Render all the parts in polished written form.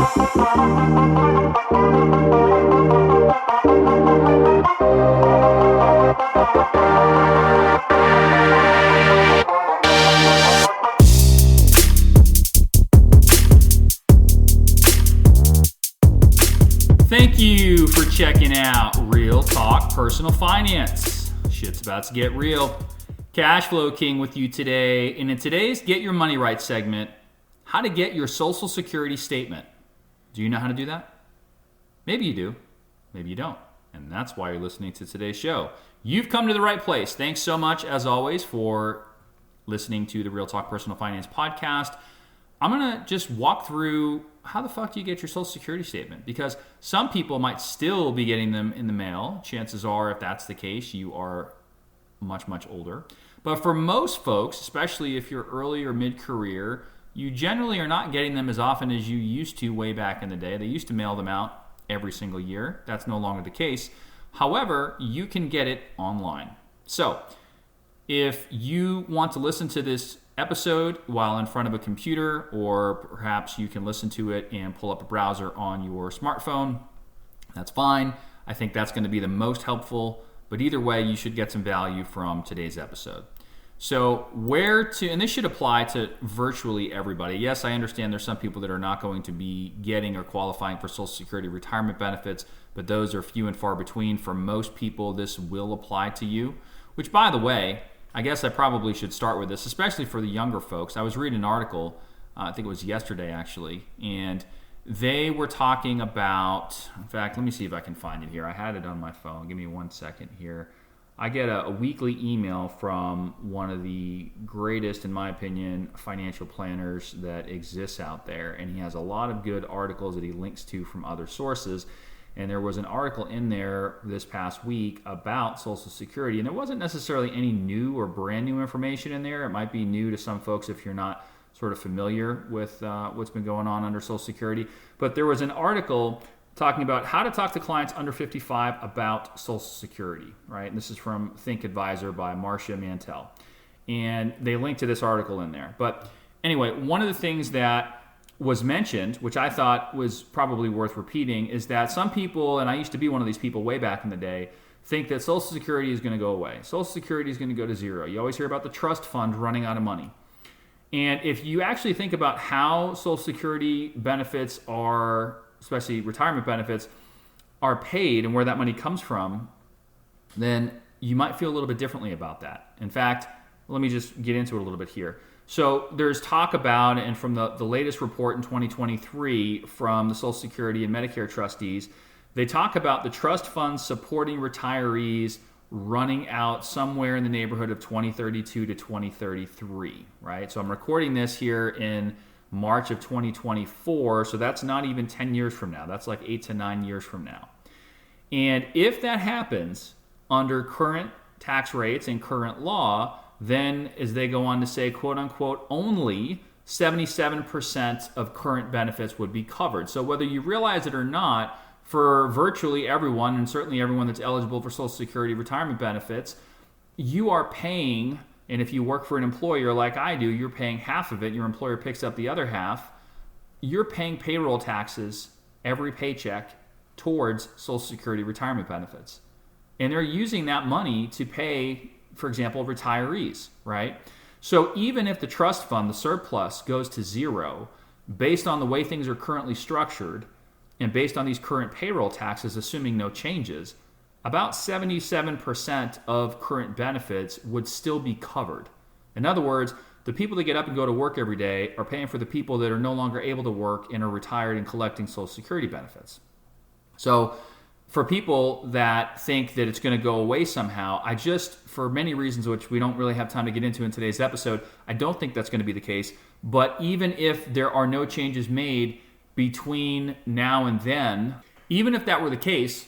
Thank you for checking out Real Talk Personal Finance. Shit's about to get real. Cash Flow King with you today. And in today's Get Your Money Right segment, how to get your Social Security statement. Do you know how to do that? Maybe you do. Maybe you don't. And that's why you're listening to today's show. You've come to the right place. Thanks so much, as always, for listening to the Real Talk Personal Finance podcast. I'm going to just walk through how the fuck do you get your Social Security statement? Because some people might still be getting them in the mail. Chances are, if that's the case, you are much, much older. But for most folks, especially if you're early or mid-career, you generally are not getting them as often as you used to way back in the day. They used to mail them out every single year. That's no longer the case. However, you can get it online. So if you want to listen to this episode while in front of a computer, or perhaps you can listen to it and pull up a browser on your smartphone, that's fine. I think that's going to be the most helpful, but either way, you should get some value from today's episode. So and this should apply to virtually everybody. Yes, I understand there's some people that are not going to be getting or qualifying for Social Security retirement benefits, but those are few and far between. For most people, this will apply to you, which, by the way, I guess I probably should start with this, especially for the younger folks. I was reading an article, I think it was yesterday actually, and they were talking about, in fact, let me see if I can find it here. I had it on my phone. Give me 1 second here. I get a weekly email from one of the greatest, in my opinion, financial planners that exists out there, and he has a lot of good articles that he links to from other sources. And there was an article in there this past week about Social Security, and there wasn't necessarily any new or brand new information in there. It might be new to some folks if you're not sort of familiar with what's been going on under Social Security. But there was an article talking about how to talk to clients under 55 about Social Security, right? And this is from Think Advisor by Marcia Mantell. And they linked to this article in there. But anyway, one of the things that was mentioned, which I thought was probably worth repeating, is that some people, and I used to be one of these people way back in the day, think that Social Security is going to go away. Social Security is going to go to zero. You always hear about the trust fund running out of money. And if you actually think about how Social Security benefits are, especially retirement benefits, are paid and where that money comes from, then you might feel a little bit differently about that. In fact, let me just get into it a little bit here. So there's talk about, and from the latest report in 2023 from the Social Security and Medicare trustees, they talk about the trust funds supporting retirees running out somewhere in the neighborhood of 2032 to 2033, right? So I'm recording this here in March of 2024, so that's not even 10 years from now. That's like 8 to 9 years from now. And if that happens under current tax rates and current law, then, as they go on to say, quote unquote, only 77% of current benefits would be covered. So whether you realize it or not, for virtually everyone, and certainly everyone that's eligible for Social Security retirement benefits, you are paying, and if you work for an employer like I do, you're paying half of it, your employer picks up the other half, you're paying payroll taxes every paycheck towards Social Security retirement benefits. And they're using that money to pay, for example, retirees, right? So even if the trust fund, the surplus, goes to zero, based on the way things are currently structured, and based on these current payroll taxes, assuming no changes, about 77% of current benefits would still be covered. In other words, the people that get up and go to work every day are paying for the people that are no longer able to work and are retired and collecting Social Security benefits. So for people that think that it's going to go away somehow, for many reasons which we don't really have time to get into in today's episode, I don't think that's going to be the case. But even if there are no changes made between now and then, even if that were the case,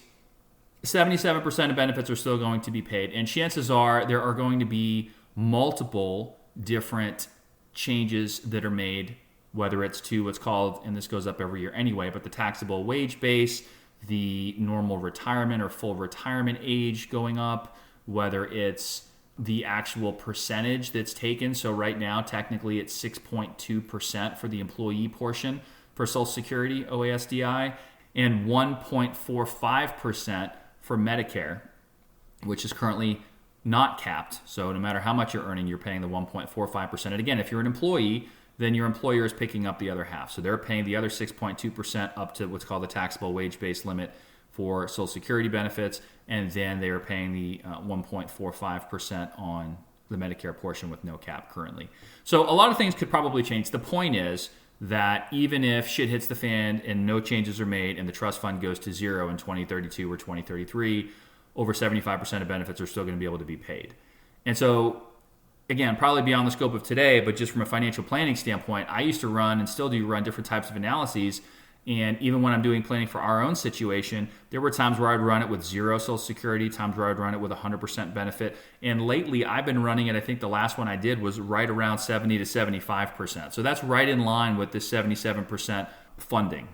77% of benefits are still going to be paid. And chances are there are going to be multiple different changes that are made, whether it's to what's called, and this goes up every year anyway, but the taxable wage base, the normal retirement or full retirement age going up, whether it's the actual percentage that's taken. So right now, technically it's 6.2% for the employee portion. for Social Security, OASDI, and 1.45% for Medicare, which is currently not capped. So no matter how much you're earning, you're paying the 1.45%. And again, if you're an employee, then your employer is picking up the other half. So they're paying the other 6.2% up to what's called the taxable wage-based limit for Social Security benefits, and then they are paying the 1.45% on the Medicare portion with no cap currently. So a lot of things could probably change. The point is that even if shit hits the fan and no changes are made and the trust fund goes to zero in 2032 or 2033, over 75% of benefits are still going to be able to be paid. And so, again, probably beyond the scope of today, but just from a financial planning standpoint, I used to run and still do run different types of analyses. And even when I'm doing planning for our own situation, there were times where I'd run it with zero Social Security, times where I'd run it with 100% benefit. And lately, I've been running it, I think the last one I did was right around 70 to 75%. So that's right in line with this 77% funding.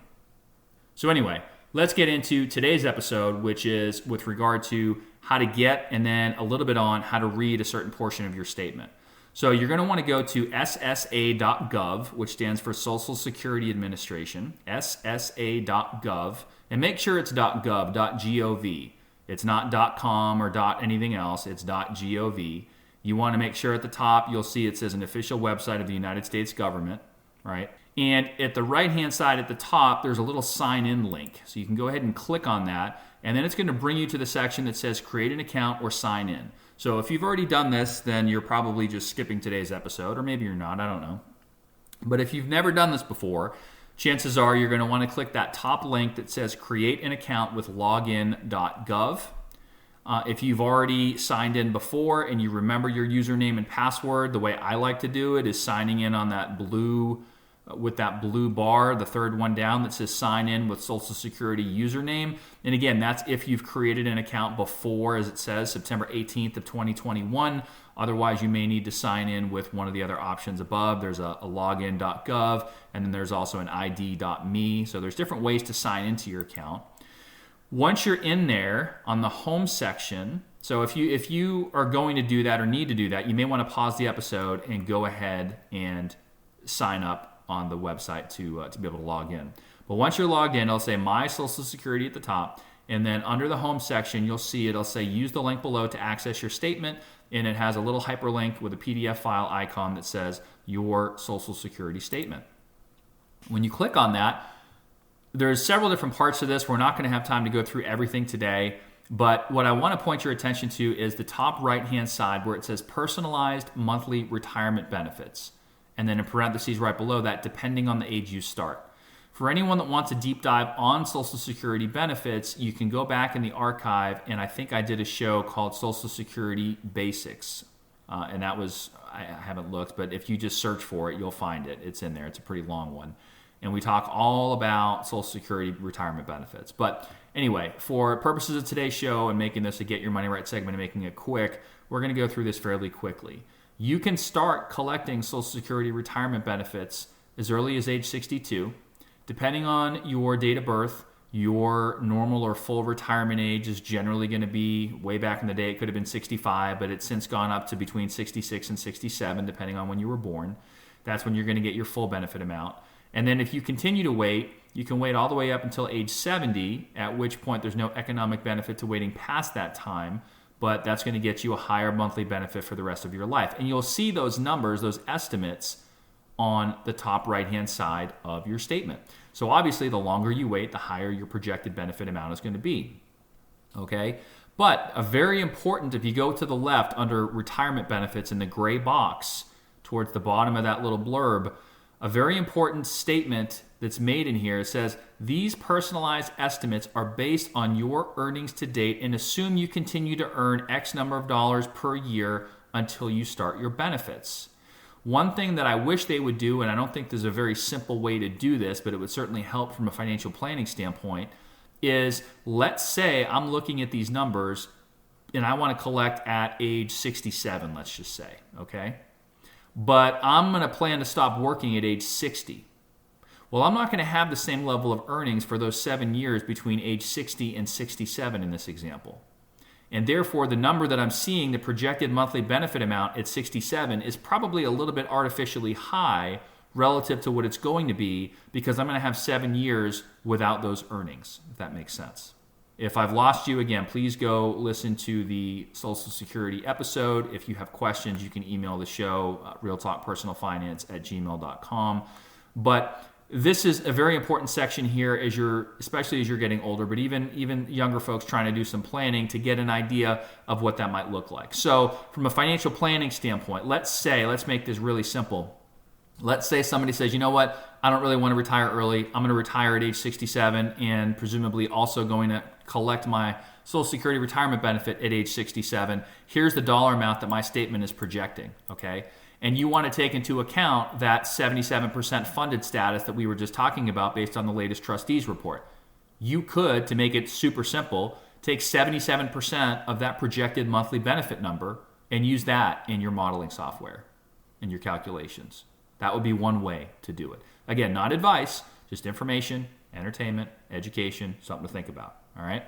So anyway, let's get into today's episode, which is with regard to how to get and then a little bit on how to read a certain portion of your statement. So you're going to want to go to ssa.gov, which stands for Social Security Administration, ssa.gov, and make sure it's .gov, .gov. It's not .com or .anything else, it's .gov. You want to make sure at the top you'll see it says an official website of the United States government, right? And at the right-hand side at the top, there's a little sign-in link. So you can go ahead and click on that, and then it's going to bring you to the section that says create an account or sign in. So if you've already done this, then you're probably just skipping today's episode, or maybe you're not, I don't know. But if you've never done this before, chances are you're going to want to click that top link that says create an account with login.gov. If you've already signed in before and you remember your username and password, the way I like to do it is signing in on that blue with that blue bar, the third one down that says sign in with Social Security username. And again, that's if you've created an account before, as it says, September 18th of 2021. Otherwise, you may need to sign in with one of the other options above. There's a login.gov, and then there's also an id.me. So there's different ways to sign into your account. Once you're in there on the home section, so if you are going to do that or need to do that, you may want to pause the episode and go ahead and sign up on the website to be able to log in. But once you're logged in, it'll say My Social Security at the top, and then under the home section, you'll see it'll say use the link below to access your statement, and it has a little hyperlink with a PDF file icon that says your Social Security statement. When you click on that, there's several different parts to this. We're not going to have time to go through everything today, but what I want to point your attention to is the top right-hand side where it says personalized monthly retirement benefits. And then in parentheses right below that, depending on the age you start. For anyone that wants a deep dive on Social Security benefits, you can go back in the archive, and I think I did a show called Social Security Basics. And that was, I haven't looked, but if you just search for it, you'll find it. It's in there. It's a pretty long one. And we talk all about Social Security retirement benefits. But anyway, for purposes of today's show and making this a Get Your Money Right segment and making it quick, we're going to go through this fairly quickly. You can start collecting Social Security retirement benefits as early as age 62. Depending on your date of birth, your normal or full retirement age is generally going to be, way back in the day, it could have been 65, but it's since gone up to between 66 and 67, depending on when you were born. That's when you're going to get your full benefit amount. And then if you continue to wait, you can wait all the way up until age 70, at which point there's no economic benefit to waiting past that time. But that's going to get you a higher monthly benefit for the rest of your life. And you'll see those numbers, those estimates, on the top right-hand side of your statement. So obviously, the longer you wait, the higher your projected benefit amount is going to be. Okay? But a very important, if you go to the left under retirement benefits in the gray box towards the bottom of that little blurb, a very important statement that's made in here says, these personalized estimates are based on your earnings to date and assume you continue to earn X number of dollars per year until you start your benefits. One thing that I wish they would do, and I don't think there's a very simple way to do this, but it would certainly help from a financial planning standpoint, is let's say I'm looking at these numbers and I want to collect at age 67, let's just say, okay? But I'm going to plan to stop working at age 60. Well, I'm not going to have the same level of earnings for those 7 years between age 60 and 67 in this example. And therefore, the number that I'm seeing, the projected monthly benefit amount at 67, is probably a little bit artificially high relative to what it's going to be, because I'm going to have 7 years without those earnings, if that makes sense. If I've lost you, again, please go listen to the Social Security episode. If you have questions, you can email the show, realtalkpersonalfinance@gmail.com. But this is a very important section here, especially as you're getting older, but even younger folks trying to do some planning to get an idea of what that might look like. So from a financial planning standpoint, let's make this really simple. Let's say somebody says, you know what, I don't really want to retire early. I'm going to retire at age 67 and presumably also going to collect my Social Security retirement benefit at age 67. Here's the dollar amount that my statement is projecting, okay? And you want to take into account that 77% funded status that we were just talking about based on the latest trustees report. You could, to make it super simple, take 77% of that projected monthly benefit number and use that in your modeling software, in your calculations. That would be one way to do it. Again, not advice, just information, entertainment, education, something to think about, all right?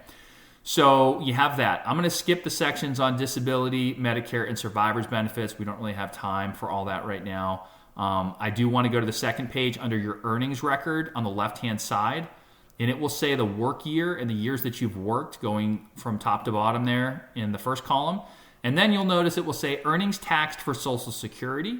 So you have that. I'm going to skip the sections on disability, Medicare, and survivor's benefits. We don't really have time for all that right now. I do want to go to the second page under your earnings record on the left-hand side, and it will say the work year and the years that you've worked going from top to bottom there in the first column. And then you'll notice it will say earnings taxed for Social Security,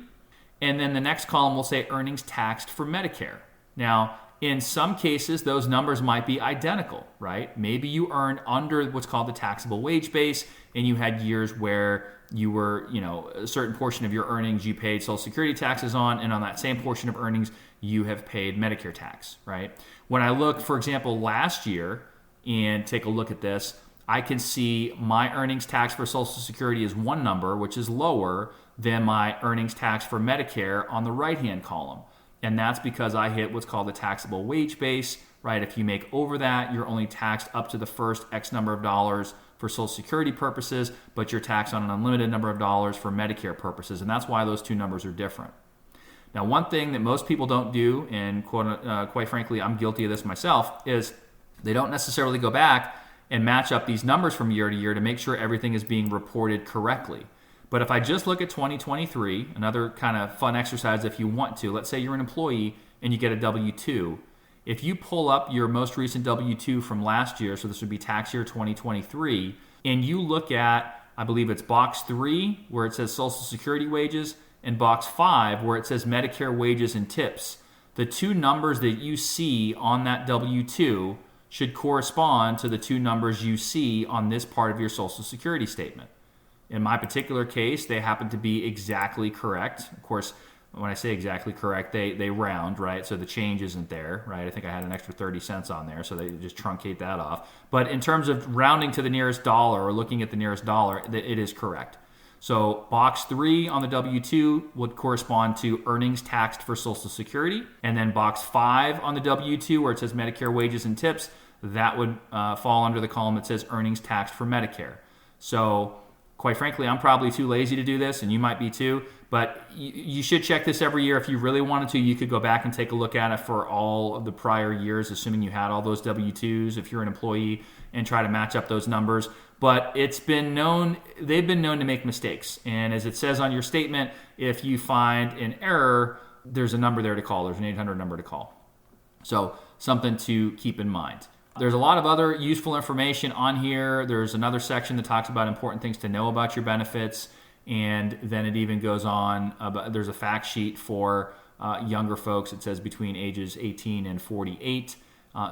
and then the next column will say earnings taxed for Medicare. Now, in some cases, those numbers might be identical, right? Maybe you earned under what's called the taxable wage base, and you had years where you were, a certain portion of your earnings you paid Social Security taxes on, and on that same portion of earnings, you have paid Medicare tax, right? When I look, for example, last year and take a look at this, I can see my earnings tax for Social Security is one number, which is lower than my earnings tax for Medicare on the right-hand column. And that's because I hit what's called the taxable wage base, right? If you make over that, you're only taxed up to the first X number of dollars for Social Security purposes, but you're taxed on an unlimited number of dollars for Medicare purposes. And that's why those two numbers are different. Now, one thing that most people don't do, and quite frankly, I'm guilty of this myself, is they don't necessarily go back and match up these numbers from year to year to make sure everything is being reported correctly. But if I just look at 2023, another kind of fun exercise if you want to, let's say you're an employee and you get a W-2. If you pull up your most recent W-2 from last year, so this would be tax year 2023, and you look at, I believe it's box 3, where it says Social Security wages, and box 5, where it says Medicare wages and tips, the two numbers that you see on that W-2 should correspond to the two numbers you see on this part of your Social Security statement. In my particular case, they happen to be exactly correct. Of course, when I say exactly correct, they round, right? So the change isn't there, right? I think I had an extra 30 cents on there, so they just truncate that off. But in terms of rounding to the nearest dollar or looking at the nearest dollar, it is correct. So box 3 on the W-2 would correspond to earnings taxed for Social Security. And then box 5 on the W-2, where it says Medicare wages and tips, that would fall under the column that says earnings taxed for Medicare. So quite frankly, I'm probably too lazy to do this, and you might be too, but you should check this every year. If you really wanted to, you could go back and take a look at it for all of the prior years, assuming you had all those W-2s if you're an employee, and try to match up those numbers. But they've been known to make mistakes. And as it says on your statement, if you find an error, there's a number there to call. There's an 800 number to call. So something to keep in mind. There's a lot of other useful information on here. There's another section that talks about important things to know about your benefits. And then it even goes on, there's a fact sheet for younger folks. It says between ages 18 and 48.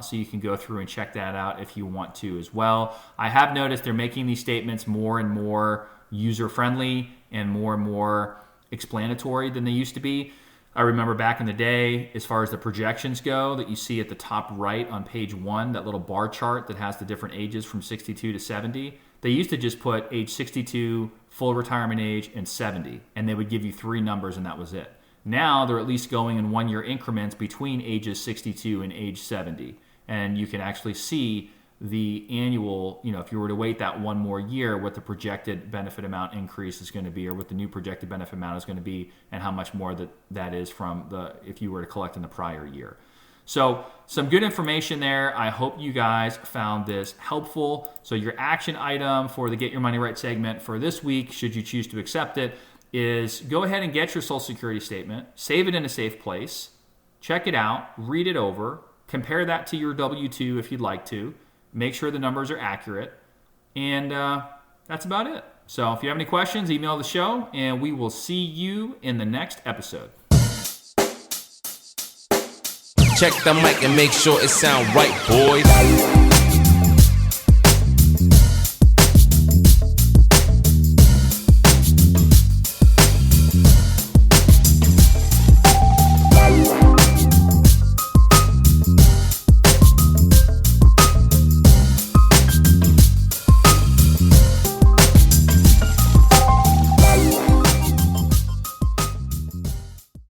So you can go through and check that out if you want to as well. I have noticed they're making these statements more and more user-friendly and more explanatory than they used to be. I remember back in the day, as far as the projections go, that you see at the top right on page 1, that little bar chart that has the different ages from 62 to 70. They used to just put age 62, full retirement age, and 70, and they would give you 3 numbers and that was it. Now they're at least going in 1-year increments between ages 62 and age 70, and you can actually see the annual, if you were to wait that one more year, what the projected benefit amount increase is going to be, or what the new projected benefit amount is going to be, and how much more that is from if you were to collect in the prior year. So some good information there. I hope you guys found this helpful. So your action item for the Get Your Money Right segment for this week, should you choose to accept it, is go ahead and get your Social Security statement, save it in a safe place, check it out, read it over, compare that to your W-2 if you'd like to, make sure the numbers are accurate, and that's about it. So if you have any questions, email the show, and we will see you in the next episode. Check the mic and make sure it sound right, boys.